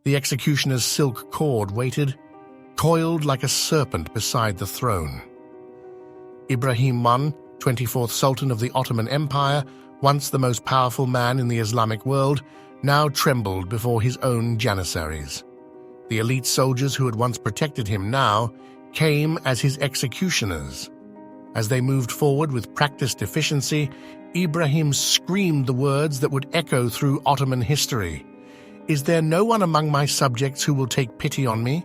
The executioner's silk cord waited, coiled like a serpent beside the throne. Ibrahim I, 24th Sultan of the Ottoman Empire, once the most powerful man in the Islamic world, now trembled before his own janissaries. The elite soldiers who had once protected him now came as his executioners. As they moved forward with practiced efficiency, Ibrahim screamed the words that would echo through Ottoman history. "Is there no one among my subjects who will take pity on me?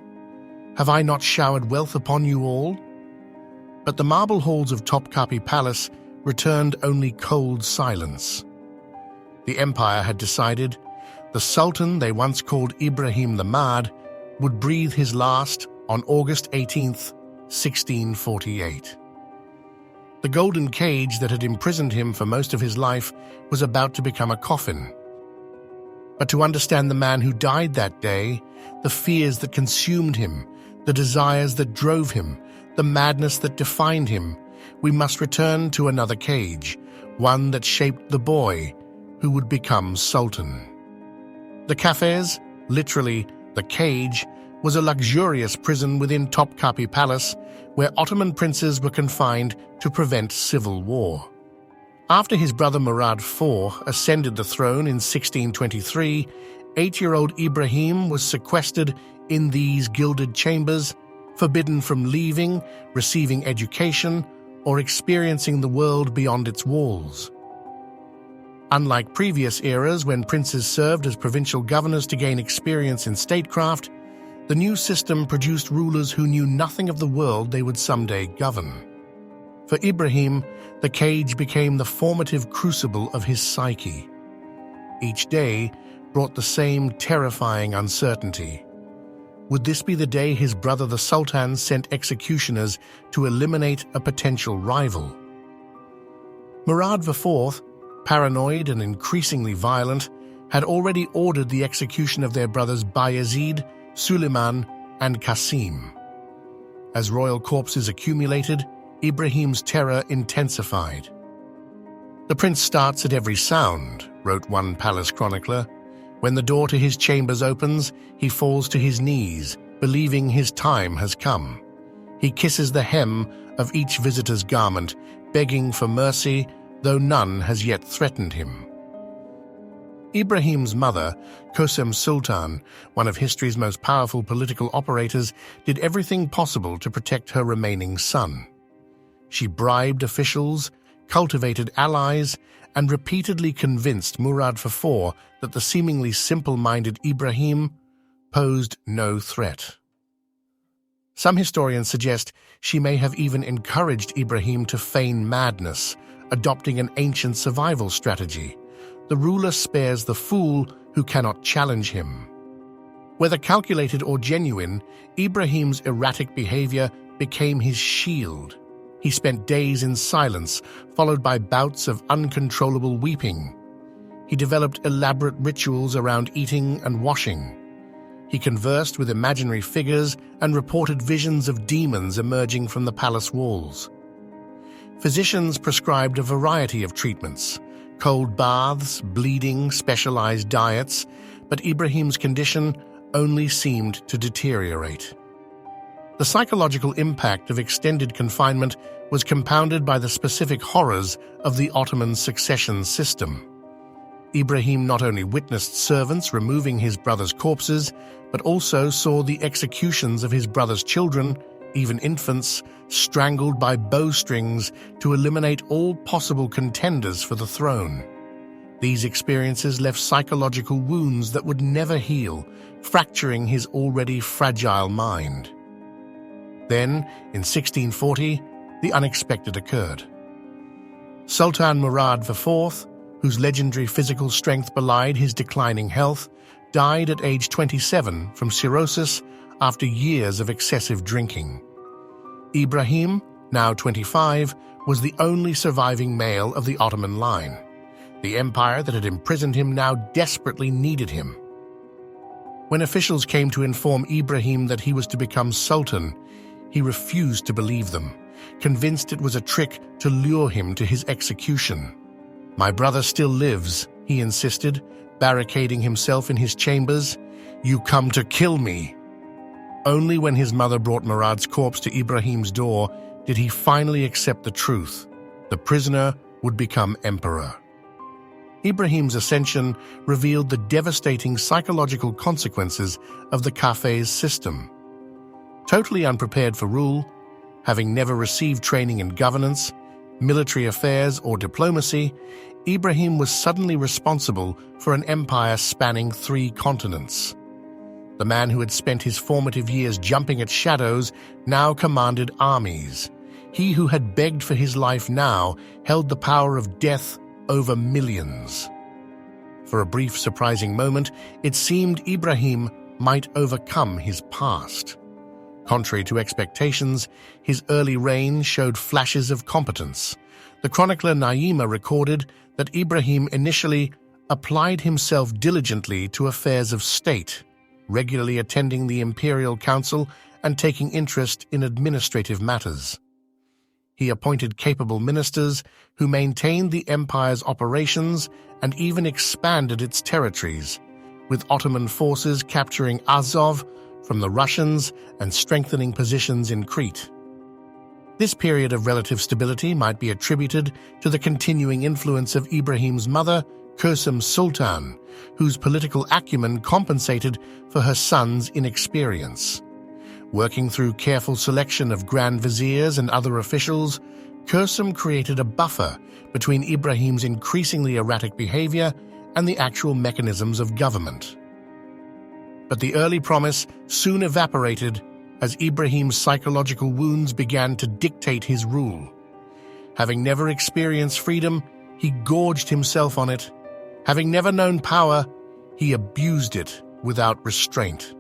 Have I not showered wealth upon you all?" But the marble halls of Topkapi Palace returned only cold silence. The empire had decided the Sultan they once called Ibrahim the Mad would breathe his last on August 18th, 1648. The golden cage that had imprisoned him for most of his life was about to become a coffin. But to understand the man who died that day, the fears that consumed him, the desires that drove him, the madness that defined him, we must return to another cage, one that shaped the boy who would become Sultan. The cafes, literally the cage, was a luxurious prison within Topkapi Palace where Ottoman princes were confined to prevent civil war. After his brother Murad IV ascended the throne in 1623, 8-year-old Ibrahim was sequestered in these gilded chambers, forbidden from leaving, receiving education, or experiencing the world beyond its walls. Unlike previous eras when princes served as provincial governors to gain experience in statecraft, the new system produced rulers who knew nothing of the world they would someday govern. For Ibrahim, the cage became the formative crucible of his psyche. Each day brought the same terrifying uncertainty. Would this be the day his brother the Sultan sent executioners to eliminate a potential rival? Murad IV, paranoid and increasingly violent, had already ordered the execution of their brothers Bayezid, Suleiman, and Qasim. As royal corpses accumulated, Ibrahim's terror intensified. "The prince starts at every sound," wrote one palace chronicler. "When the door to his chambers opens, he falls to his knees, believing his time has come. He kisses the hem of each visitor's garment, begging for mercy, though none has yet threatened him." Ibrahim's mother, Ottoman Sultan, one of history's most powerful political operators, did everything possible to protect her remaining son. She bribed officials, cultivated allies, and repeatedly convinced Murad IV that the seemingly simple-minded Ibrahim posed no threat. Some historians suggest she may have even encouraged Ibrahim to feign madness, adopting an ancient survival strategy. The ruler spares the fool who cannot challenge him. Whether calculated or genuine, Ibrahim's erratic behavior became his shield. He spent days in silence, followed by bouts of uncontrollable weeping. He developed elaborate rituals around eating and washing. He conversed with imaginary figures and reported visions of demons emerging from the palace walls. Physicians prescribed a variety of treatments: cold baths, bleeding, specialized diets, but Ibrahim's condition only seemed to deteriorate. The psychological impact of extended confinement was compounded by the specific horrors of the Ottoman succession system. Ibrahim not only witnessed servants removing his brother's corpses, but also saw the executions of his brother's children, even infants, strangled by bowstrings to eliminate all possible contenders for the throne. These experiences left psychological wounds that would never heal, fracturing his already fragile mind. Then, in 1640, the unexpected occurred. Sultan Murad IV, whose legendary physical strength belied his declining health, died at age 27 from cirrhosis after years of excessive drinking. Ibrahim, now 25, was the only surviving male of the Ottoman line. The empire that had imprisoned him now desperately needed him. When officials came to inform Ibrahim that he was to become sultan, he refused to believe them, convinced it was a trick to lure him to his execution. "My brother still lives," he insisted, barricading himself in his chambers. "You come to kill me." Only when his mother brought Murad's corpse to Ibrahim's door did he finally accept the truth. The prisoner would become emperor. Ibrahim's ascension revealed the devastating psychological consequences of the Cafes system. Totally unprepared for rule, having never received training in governance, military affairs, or diplomacy, Ibrahim was suddenly responsible for an empire spanning 3 continents. The man who had spent his formative years jumping at shadows now commanded armies. He who had begged for his life now held the power of death over millions. For a brief, surprising moment, it seemed Ibrahim might overcome his past. Contrary to expectations, his early reign showed flashes of competence. The chronicler Naima recorded that Ibrahim initially applied himself diligently to affairs of state, regularly attending the imperial council and taking interest in administrative matters. He appointed capable ministers who maintained the empire's operations and even expanded its territories, with Ottoman forces capturing Azov from the Russians and strengthening positions in Crete. This period of relative stability might be attributed to the continuing influence of Ibrahim's mother, Ottoman Sultan, whose political acumen compensated for her son's inexperience. Working through careful selection of grand viziers and other officials, Ottoman created a buffer between Ibrahim's increasingly erratic behavior and the actual mechanisms of government. But the early promise soon evaporated as Ibrahim's psychological wounds began to dictate his rule. Having never experienced freedom, he gorged himself on it. Having never known power, he abused it without restraint.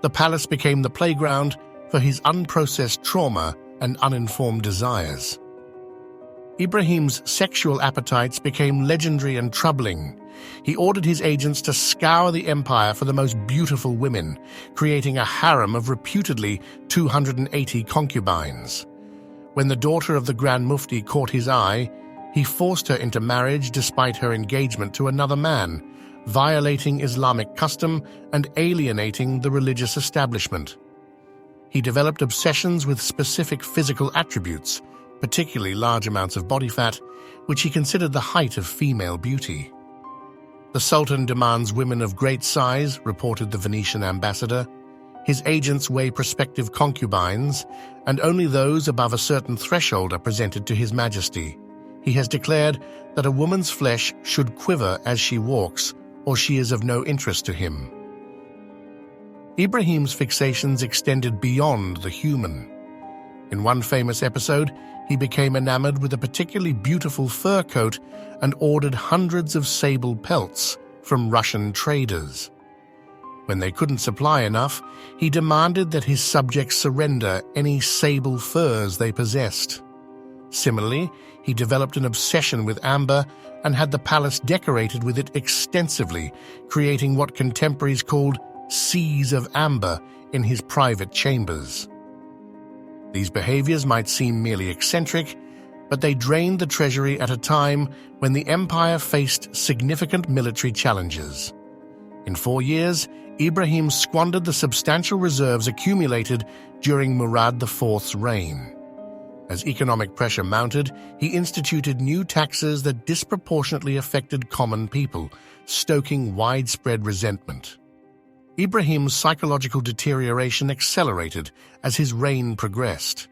The palace became the playground for his unprocessed trauma and uninformed desires. Ibrahim's sexual appetites became legendary and troubling. He ordered his agents to scour the empire for the most beautiful women, creating a harem of reputedly 280 concubines. When the daughter of the Grand Mufti caught his eye, he forced her into marriage despite her engagement to another man, violating Islamic custom and alienating the religious establishment. He developed obsessions with specific physical attributes, particularly large amounts of body fat, which he considered the height of female beauty. "The Sultan demands women of great size," reported the Venetian ambassador. "His agents weigh prospective concubines, and only those above a certain threshold are presented to His Majesty. He has declared that a woman's flesh should quiver as she walks, or she is of no interest to him." Ibrahim's fixations extended beyond the human. In one famous episode, he became enamored with a particularly beautiful fur coat and ordered hundreds of sable pelts from Russian traders. When they couldn't supply enough, he demanded that his subjects surrender any sable furs they possessed. Similarly, he developed an obsession with amber and had the palace decorated with it extensively, creating what contemporaries called seas of amber in his private chambers. These behaviors might seem merely eccentric, but they drained the treasury at a time when the empire faced significant military challenges. In 4 years, Ibrahim squandered the substantial reserves accumulated during Murad IV's reign. As economic pressure mounted, he instituted new taxes that disproportionately affected common people, stoking widespread resentment. Ibrahim's psychological deterioration accelerated as his reign progressed.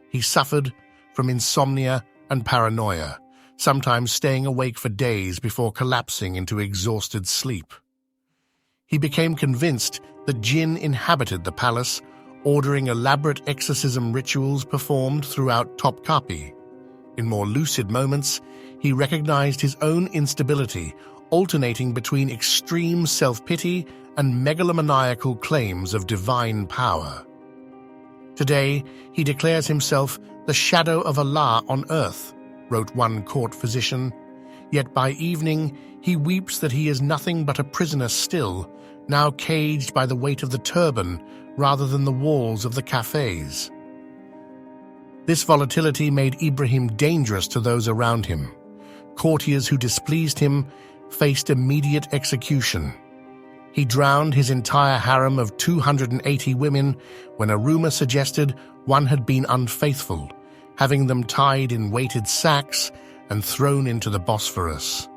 He suffered from insomnia and paranoia, sometimes staying awake for days before collapsing into exhausted sleep. He became convinced that jinn inhabited the palace, ordering elaborate exorcism rituals performed throughout Topkapi. In more lucid moments, he recognized his own instability, alternating between extreme self-pity and megalomaniacal claims of divine power. Today, he declares himself the shadow of Allah on earth, wrote one court physician. Yet by evening, he weeps that he is nothing but a prisoner still, now caged by the weight of the turban rather than the walls of the cafes. This volatility made Ibrahim dangerous to those around him. Courtiers who displeased him faced immediate execution. He drowned his entire harem of 280 women when a rumor suggested one had been unfaithful, having them tied in weighted sacks and thrown into the Bosphorus.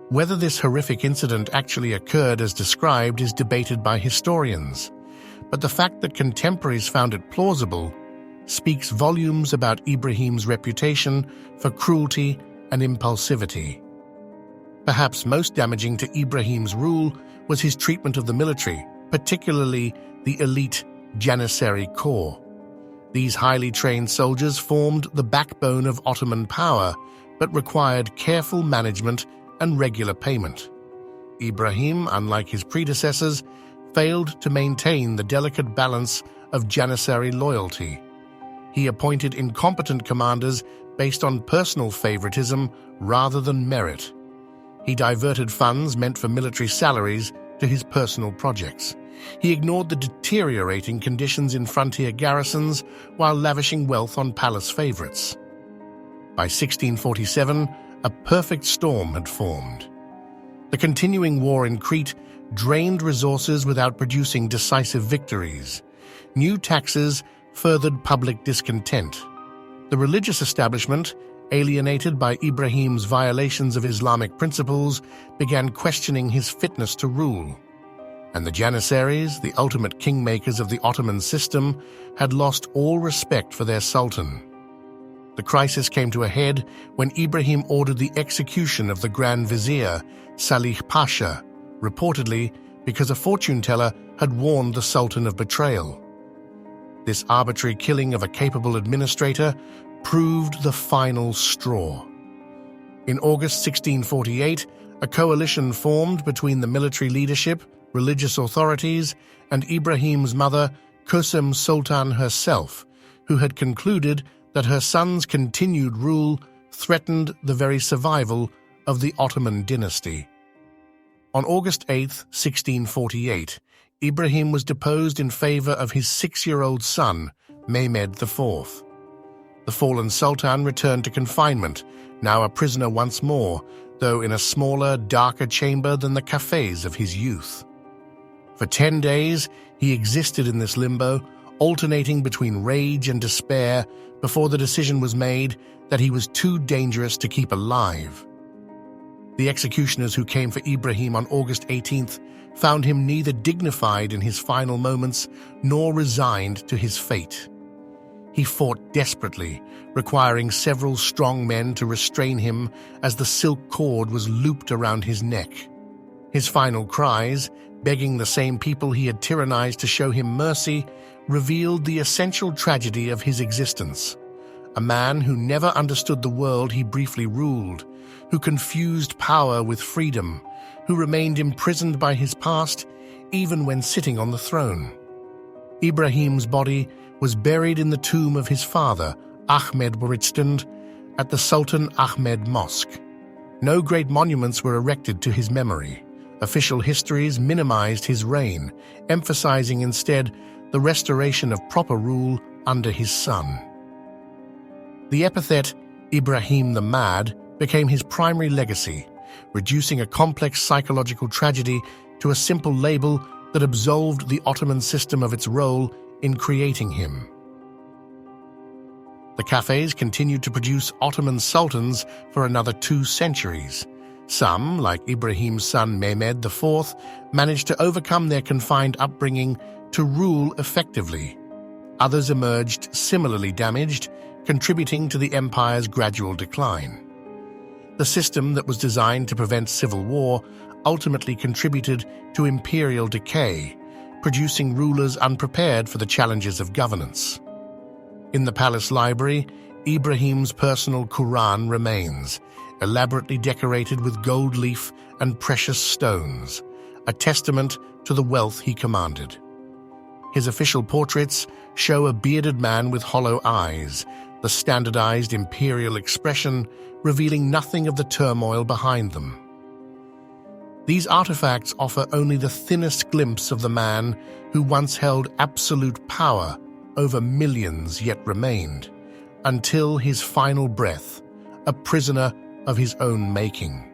Whether this horrific incident actually occurred as described is debated by historians, but the fact that contemporaries found it plausible speaks volumes about Ibrahim's reputation for cruelty and impulsivity. Perhaps most damaging to Ibrahim's rule was his treatment of the military, particularly the elite Janissary Corps. These highly trained soldiers formed the backbone of Ottoman power, but required careful management and regular payment. Ibrahim, unlike his predecessors, failed to maintain the delicate balance of Janissary loyalty. He appointed incompetent commanders based on personal favoritism rather than merit. He diverted funds meant for military salaries to his personal projects. He ignored the deteriorating conditions in frontier garrisons while lavishing wealth on palace favorites. By 1647, a perfect storm had formed. The continuing war in Crete drained resources without producing decisive victories. New taxes furthered public discontent. The religious establishment, alienated by Ibrahim's violations of Islamic principles, began questioning his fitness to rule. And the Janissaries, the ultimate kingmakers of the Ottoman system, had lost all respect for their sultan. The crisis came to a head when Ibrahim ordered the execution of the Grand Vizier, Salih Pasha, reportedly because a fortune-teller had warned the Sultan of betrayal. This arbitrary killing of a capable administrator proved the final straw. In August 1648, a coalition formed between the military leadership, religious authorities, and Ibrahim's mother, Ottoman Sultan herself, who had concluded that her son's continued rule threatened the very survival of the Ottoman dynasty. On August 8, 1648, Ibrahim was deposed in favor of his 6-year-old son, Mehmed IV. The fallen sultan returned to confinement, now a prisoner once more, though in a smaller, darker chamber than the cafes of his youth. For 10 days, he existed in this limbo, alternating between rage and despair before the decision was made that he was too dangerous to keep alive. The executioners who came for Ibrahim on August 18th found him neither dignified in his final moments nor resigned to his fate. He fought desperately, requiring several strong men to restrain him as the silk cord was looped around his neck. His final cries, begging the same people he had tyrannized to show him mercy, revealed the essential tragedy of his existence. A man who never understood the world he briefly ruled, who confused power with freedom, who remained imprisoned by his past even when sitting on the throne. Ibrahim's body was buried in the tomb of his father, Ahmed Buritzstand, at the Sultan Ahmed Mosque. No great monuments were erected to his memory. Official histories minimized his reign, emphasizing instead the restoration of proper rule under his son. The epithet Ibrahim the Mad became his primary legacy, reducing a complex psychological tragedy to a simple label that absolved the Ottoman system of its role in creating him. The cafes continued to produce Ottoman sultans for another 2 centuries. Some, like Ibrahim's son Mehmed IV, managed to overcome their confined upbringing to rule effectively. Others emerged similarly damaged, contributing to the empire's gradual decline. The system that was designed to prevent civil war ultimately contributed to imperial decay, producing rulers unprepared for the challenges of governance. In the palace library, Ibrahim's personal Quran remains, elaborately decorated with gold leaf and precious stones, a testament to the wealth he commanded. His official portraits show a bearded man with hollow eyes, the standardized imperial expression revealing nothing of the turmoil behind them. These artifacts offer only the thinnest glimpse of the man who once held absolute power over millions yet remained, until his final breath, a prisoner of his own making.